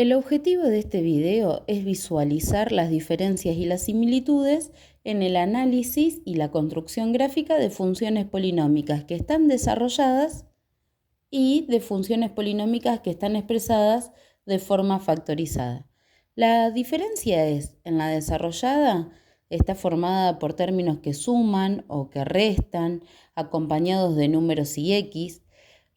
El objetivo de este video es visualizar las diferencias y las similitudes en el análisis y la construcción gráfica de funciones polinómicas que están desarrolladas y de funciones polinómicas que están expresadas de forma factorizada. La diferencia es, en la desarrollada, está formada por términos que suman o que restan, acompañados de números y x.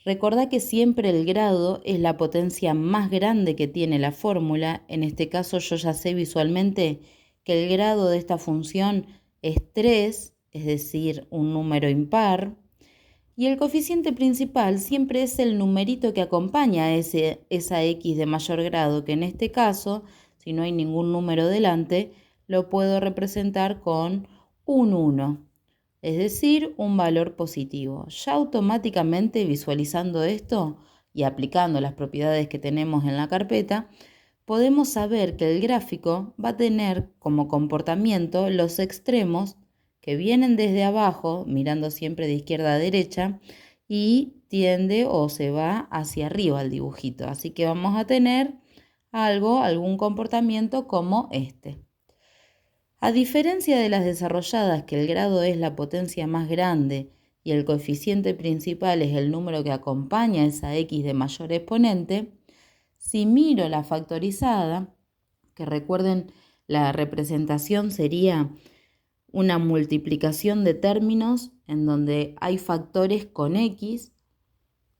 Recordá que siempre el grado es la potencia más grande que tiene la fórmula. En este caso yo ya sé visualmente que el grado de esta función es 3, es decir, un número impar. Y el coeficiente principal siempre es el numerito que acompaña a esa x de mayor grado, que en este caso, si no hay ningún número delante, lo puedo representar con un 1, es decir, un valor positivo. Ya automáticamente visualizando esto y aplicando las propiedades que tenemos en la carpeta, podemos saber que el gráfico va a tener como comportamiento los extremos que vienen desde abajo, mirando siempre de izquierda a derecha, y tiende o se va hacia arriba el dibujito. Así que vamos a tener algún comportamiento como este. A diferencia de las desarrolladas, que el grado es la potencia más grande y el coeficiente principal es el número que acompaña a esa x de mayor exponente, si miro la factorizada, que recuerden la representación sería una multiplicación de términos en donde hay factores con x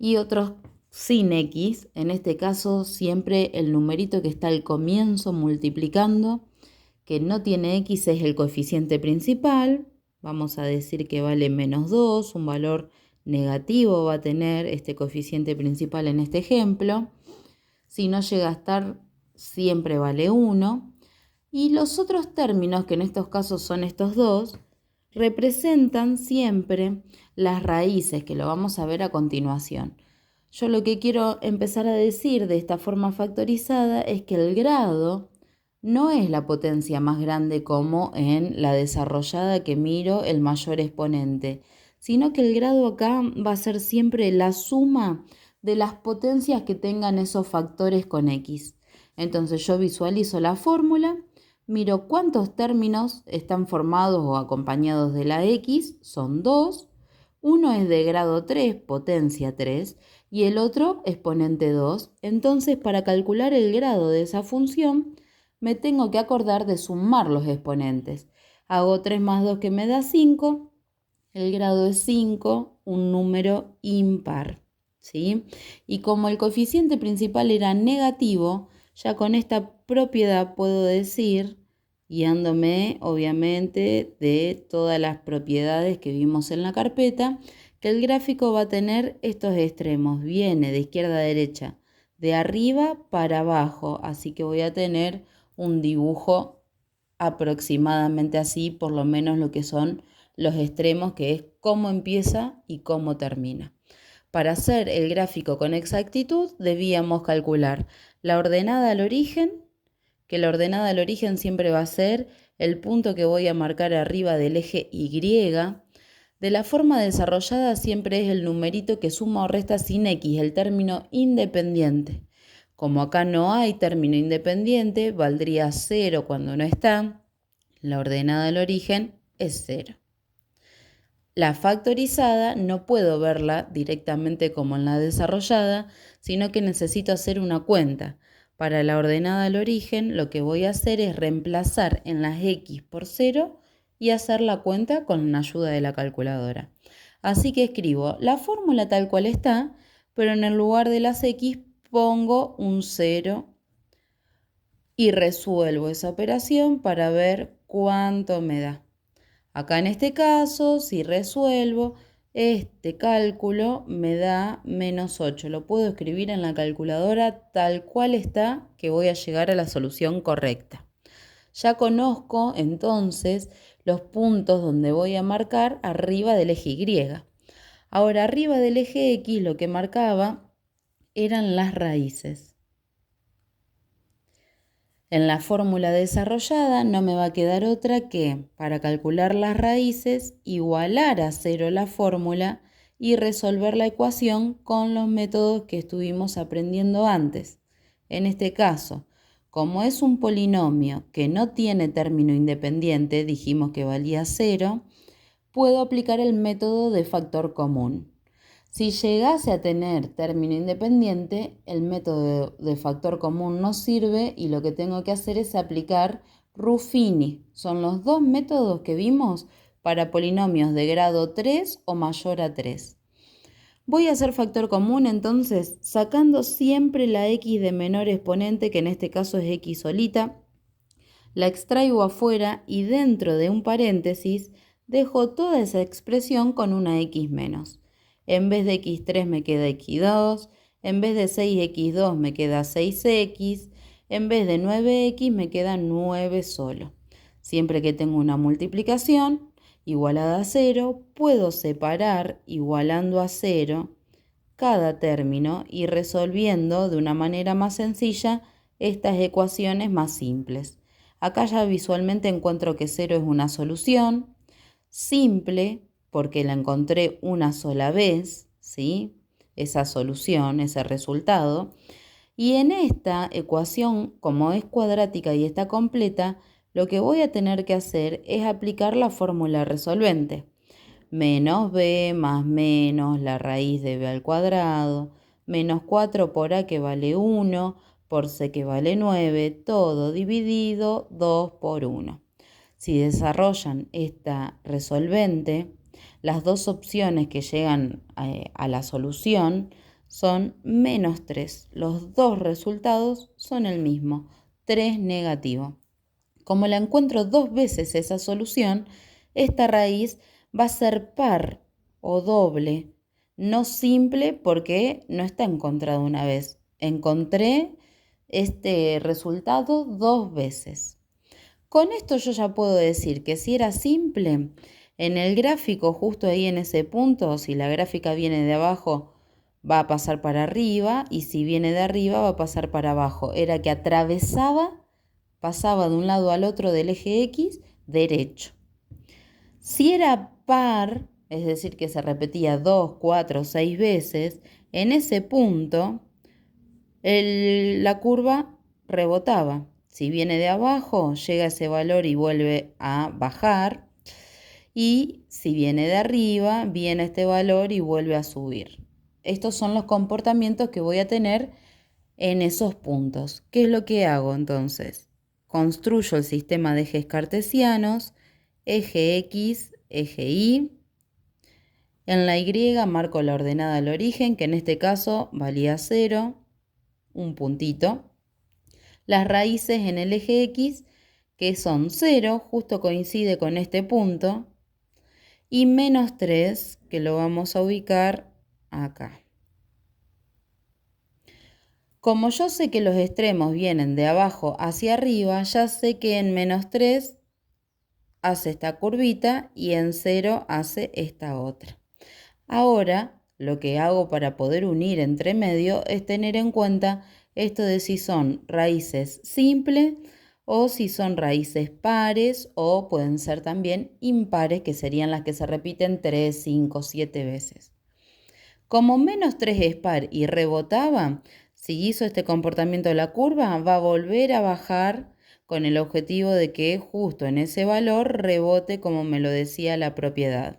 y otros sin x. En este caso siempre el numerito que está al comienzo multiplicando, que no tiene x, es el coeficiente principal. Vamos a decir que vale -2, un valor negativo va a tener este coeficiente principal en este ejemplo. Si no llega a estar, siempre vale 1. Y los otros términos, que en estos casos son estos dos, representan siempre las raíces, que lo vamos a ver a continuación. Yo lo que quiero empezar a decir de esta forma factorizada es que el grado no es la potencia más grande como en la desarrollada que miro el mayor exponente, sino que el grado acá va a ser siempre la suma de las potencias que tengan esos factores con x. Entonces yo visualizo la fórmula, miro cuántos términos están formados o acompañados de la x, son 2. Uno es de grado 3, potencia 3, y el otro exponente 2. Entonces, para calcular el grado de esa función, me tengo que acordar de sumar los exponentes. Hago 3 más 2 que me da 5. El grado es 5, un número impar, ¿sí? Y como el coeficiente principal era negativo, ya con esta propiedad puedo decir, guiándome obviamente de todas las propiedades que vimos en la carpeta, que el gráfico va a tener estos extremos. Viene de izquierda a derecha, de arriba para abajo, así que voy a tener un dibujo aproximadamente así, por lo menos lo que son los extremos, que es cómo empieza y cómo termina. Para hacer el gráfico con exactitud debíamos calcular la ordenada al origen, que la ordenada al origen siempre va a ser el punto que voy a marcar arriba del eje Y. De la forma desarrollada siempre es el numerito que suma o resta sin x, el término independiente. Como acá no hay término independiente, valdría 0 cuando no está. La ordenada al origen es 0. La factorizada no puedo verla directamente como en la desarrollada, sino que necesito hacer una cuenta. Para la ordenada al origen, lo que voy a hacer es reemplazar en las x por 0 y hacer la cuenta con la ayuda de la calculadora. Así que escribo la fórmula tal cual está, pero en el lugar de las x pongo un 0 y resuelvo esa operación para ver cuánto me da. Acá en este caso, si resuelvo, este cálculo me da -8. Lo puedo escribir en la calculadora tal cual está, que voy a llegar a la solución correcta. Ya conozco entonces los puntos donde voy a marcar arriba del eje Y. Ahora, arriba del eje X lo que marcaba eran las raíces. En la fórmula desarrollada no me va a quedar otra que, para calcular las raíces, igualar a 0 la fórmula y resolver la ecuación con los métodos que estuvimos aprendiendo antes. En este caso, como es un polinomio que no tiene término independiente, dijimos que valía 0, puedo aplicar el método de factor común. Si llegase a tener término independiente, el método de factor común no sirve y lo que tengo que hacer es aplicar Ruffini. Son los dos métodos que vimos para polinomios de grado 3 o mayor a 3. Voy a hacer factor común entonces sacando siempre la x de menor exponente, que en este caso es x solita, la extraigo afuera y dentro de un paréntesis dejo toda esa expresión con una x menos. En vez de x3 me queda x2, en vez de 6x2 me queda 6x, en vez de 9x me queda 9 solo. Siempre que tengo una multiplicación igualada a 0, puedo separar igualando a 0 cada término y resolviendo de una manera más sencilla estas ecuaciones más simples. Acá ya visualmente encuentro que 0 es una solución simple porque la encontré una sola vez, ¿sí? Esa solución, ese resultado. Y en esta ecuación, como es cuadrática y está completa, lo que voy a tener que hacer es aplicar la fórmula resolvente. Menos b más menos la raíz de b al cuadrado, menos 4 por a que vale 1, por c que vale 9, todo dividido 2 por 1. Si desarrollan esta resolvente, las dos opciones que llegan a la solución son menos 3. Los dos resultados son el mismo, 3 negativo. Como la encuentro dos veces esa solución, esta raíz va a ser par o doble, no simple porque no está encontrada una vez. Encontré este resultado dos veces. Con esto yo ya puedo decir que si era simple, en el gráfico justo ahí en ese punto, si la gráfica viene de abajo, va a pasar para arriba y si viene de arriba va a pasar para abajo. Era que pasaba de un lado al otro del eje X derecho. Si era par, es decir, que se repetía 2, 4, 6 veces, en ese punto la curva rebotaba. Si viene de abajo, llega a ese valor y vuelve a bajar. Y si viene de arriba, viene este valor y vuelve a subir. Estos son los comportamientos que voy a tener en esos puntos. ¿Qué es lo que hago entonces? Construyo el sistema de ejes cartesianos, eje X, eje Y. En la Y marco la ordenada al origen, que en este caso valía 0, un puntito. Las raíces en el eje X, que son 0, justo coincide con este punto, y menos 3, que lo vamos a ubicar acá. Como yo sé que los extremos vienen de abajo hacia arriba, ya sé que en menos 3 hace esta curvita y en 0 hace esta otra. Ahora, lo que hago para poder unir entre medio es tener en cuenta esto de si son raíces simples o si son raíces pares o pueden ser también impares, que serían las que se repiten 3, 5, 7 veces. Como menos 3 es par y rebotaba, si hizo este comportamiento de la curva, va a volver a bajar con el objetivo de que justo en ese valor rebote como me lo decía la propiedad.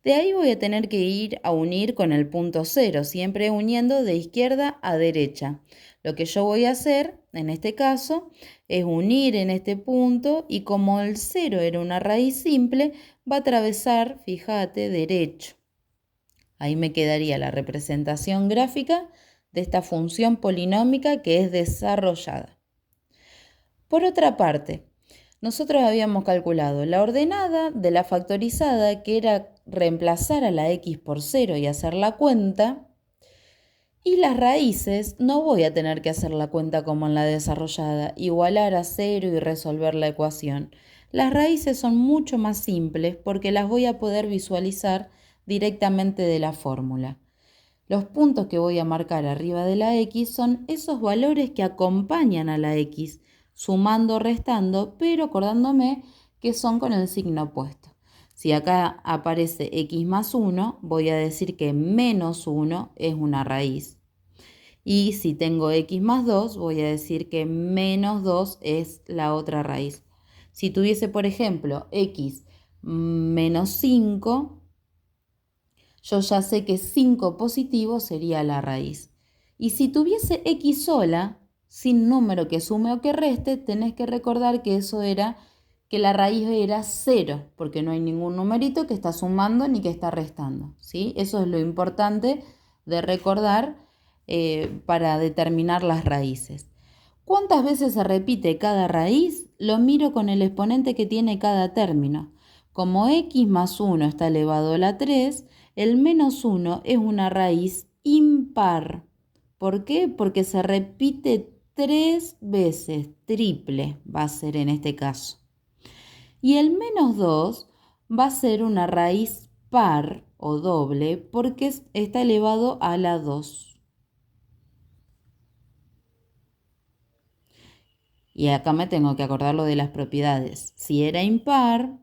De ahí voy a tener que ir a unir con el punto 0, siempre uniendo de izquierda a derecha. Lo que yo voy a hacer, en este caso, es unir en este punto y como el 0 era una raíz simple, va a atravesar, fíjate, derecho. Ahí me quedaría la representación gráfica de esta función polinómica que es desarrollada. Por otra parte, nosotros habíamos calculado la ordenada de la factorizada, que era reemplazar a la x por 0 y hacer la cuenta. Y las raíces, no voy a tener que hacer la cuenta como en la desarrollada, igualar a 0 y resolver la ecuación. Las raíces son mucho más simples porque las voy a poder visualizar directamente de la fórmula. Los puntos que voy a marcar arriba de la x son esos valores que acompañan a la x, sumando o restando, pero acordándome que son con el signo opuesto. Si acá aparece x más 1, voy a decir que menos 1 es una raíz. Y si tengo x más 2, voy a decir que menos 2 es la otra raíz. Si tuviese, por ejemplo, x menos 5, yo ya sé que 5 positivo sería la raíz. Y si tuviese x sola, sin número que sume o que reste, tenés que recordar que eso era que la raíz era 0, porque no hay ningún numerito que está sumando ni que está restando, ¿sí? Eso es lo importante de recordar para determinar las raíces. ¿Cuántas veces se repite cada raíz? Lo miro con el exponente que tiene cada término. Como x más 1 está elevado a la 3, el menos 1 es una raíz impar. ¿Por qué? Porque se repite 3 veces, triple va a ser en este caso. Y el menos 2 va a ser una raíz par o doble porque está elevado a la 2. Y acá me tengo que acordar lo de las propiedades. Si era impar,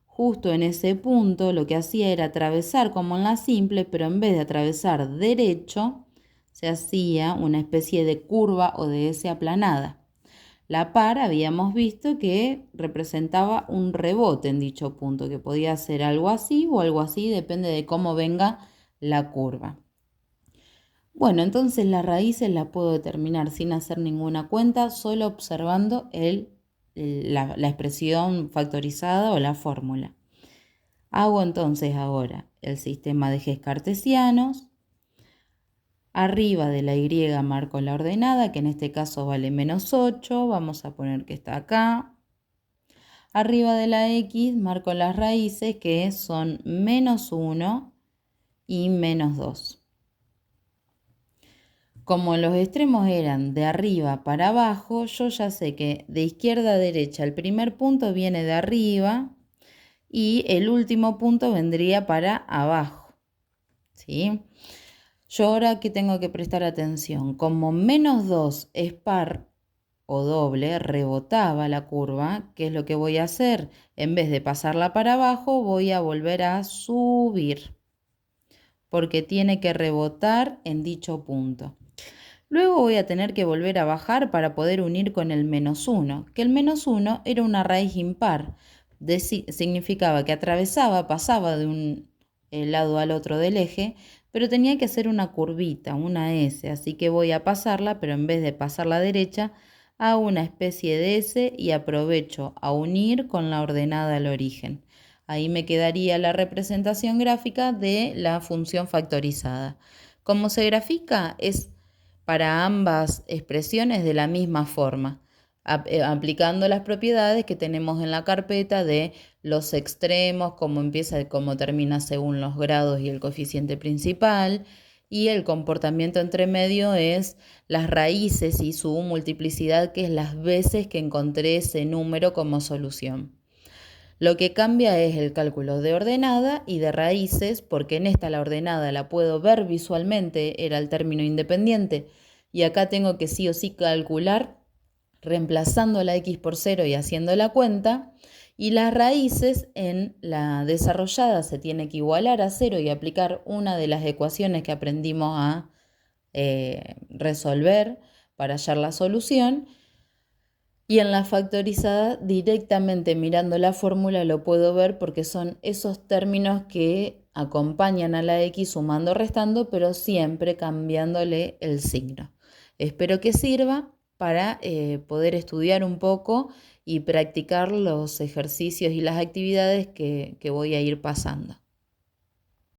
justo en ese punto lo que hacía era atravesar como en la simple, pero en vez de atravesar derecho, se hacía una especie de curva o de S aplanada. La par habíamos visto que representaba un rebote en dicho punto, que podía ser algo así o algo así, depende de cómo venga la curva. Bueno, entonces las raíces las puedo determinar sin hacer ninguna cuenta, solo observando la expresión factorizada o la fórmula. Hago entonces ahora el sistema de ejes cartesianos. Arriba de la Y marco la ordenada, que en este caso vale menos 8. Vamos a poner que está acá. Arriba de la X marco las raíces, que son menos 1 y menos 2. Como los extremos eran de arriba para abajo, yo ya sé que de izquierda a derecha el primer punto viene de arriba y el último punto vendría para abajo, ¿sí? Yo ahora que tengo que prestar atención, como menos 2 es par o doble, rebotaba la curva, ¿qué es lo que voy a hacer? En vez de pasarla para abajo, voy a volver a subir, porque tiene que rebotar en dicho punto. Luego voy a tener que volver a bajar para poder unir con el menos 1, que el menos 1 era una raíz impar. Significaba que atravesaba, pasaba de un lado al otro del eje, pero tenía que hacer una curvita, una S, así que voy a pasarla, pero en vez de pasarla derecha, hago una especie de S y aprovecho a unir con la ordenada al origen. Ahí me quedaría la representación gráfica de la función factorizada. ¿Cómo se grafica? Es para ambas expresiones de la misma forma, aplicando las propiedades que tenemos en la carpeta de los extremos, cómo empieza y cómo termina según los grados y el coeficiente principal, y el comportamiento entre medio es las raíces y su multiplicidad, que es las veces que encontré ese número como solución. Lo que cambia es el cálculo de ordenada y de raíces, porque en esta la ordenada la puedo ver visualmente, era el término independiente, y acá tengo que sí o sí calcular reemplazando la x por 0 y haciendo la cuenta, y las raíces en la desarrollada se tiene que igualar a 0 y aplicar una de las ecuaciones que aprendimos a resolver para hallar la solución. Y en la factorizada, directamente mirando la fórmula lo puedo ver porque son esos términos que acompañan a la X sumando o restando, pero siempre cambiándole el signo. Espero que sirva para poder estudiar un poco y practicar los ejercicios y las actividades que voy a ir pasando.